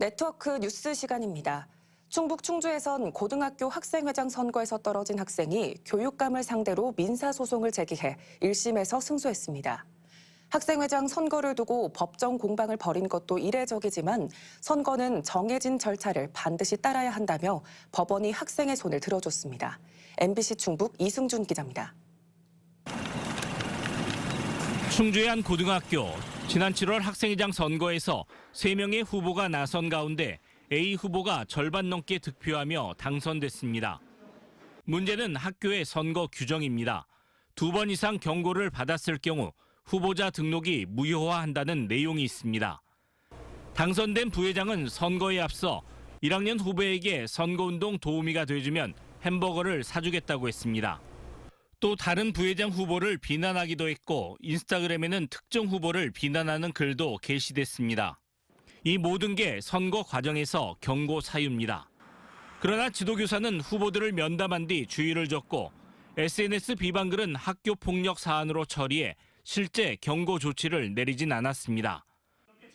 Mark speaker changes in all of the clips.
Speaker 1: 네트워크 뉴스 시간입니다. 충북 충주에선 고등학교 학생회장 선거에서 떨어진 학생이 교육감을 상대로 민사소송을 제기해 1심에서 승소했습니다. 학생회장 선거를 두고 법정 공방을 벌인 것도 이례적이지만 선거는 정해진 절차를 반드시 따라야 한다며 법원이 학생의 손을 들어줬습니다. MBC 충북 이승준 기자입니다.
Speaker 2: 충주의 한 고등학교. 지난 7월 학생회장 선거에서 3명의 후보가 나선 가운데 A 후보가 절반 넘게 득표하며 당선됐습니다. 문제는 학교의 선거 규정입니다. 2번 이상 경고를 받았을 경우 후보자 등록이 무효화한다는 내용이 있습니다. 당선된 부회장은 선거에 앞서 1학년 후배에게 선거운동 도우미가 돼주면 햄버거를 사주겠다고 했습니다. 또 다른 부회장 후보를 비난하기도 했고 인스타그램에는 특정 후보를 비난하는 글도 게시됐습니다. 이 모든 게 선거 과정에서 경고 사유입니다. 그러나 지도교사는 후보들을 면담한 뒤 주의를 줬고 SNS 비방글은 학교 폭력 사안으로 처리해 실제 경고 조치를 내리진 않았습니다.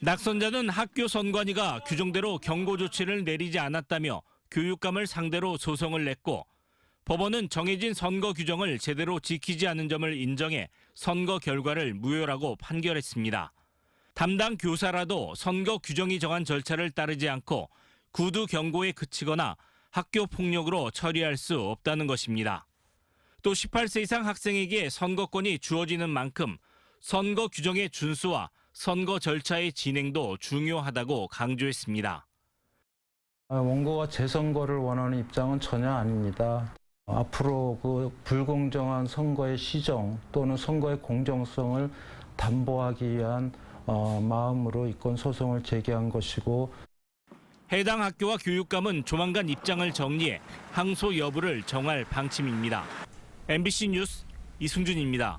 Speaker 2: 낙선자는 학교 선관위가 규정대로 경고 조치를 내리지 않았다며 교육감을 상대로 소송을 냈고 법원은 정해진 선거 규정을 제대로 지키지 않은 점을 인정해 선거 결과를 무효라고 판결했습니다. 담당 교사라도 선거 규정이 정한 절차를 따르지 않고 구두 경고에 그치거나 학교 폭력으로 처리할 수 없다는 것입니다. 또 18세 이상 학생에게 선거권이 주어지는 만큼 선거 규정의 준수와 선거 절차의 진행도 중요하다고 강조했습니다.
Speaker 3: 원고가 재선거를 원하는 입장은 전혀 아닙니다. 앞으로 그 불공정한 선거의 시정 또는 선거의 공정성을 담보하기 위한 마음으로 이건 소송을 제기한 것이고
Speaker 2: 해당 학교와 교육감은 조만간 입장을 정리해 항소 여부를 정할 방침입니다. MBC 뉴스 이승준입니다.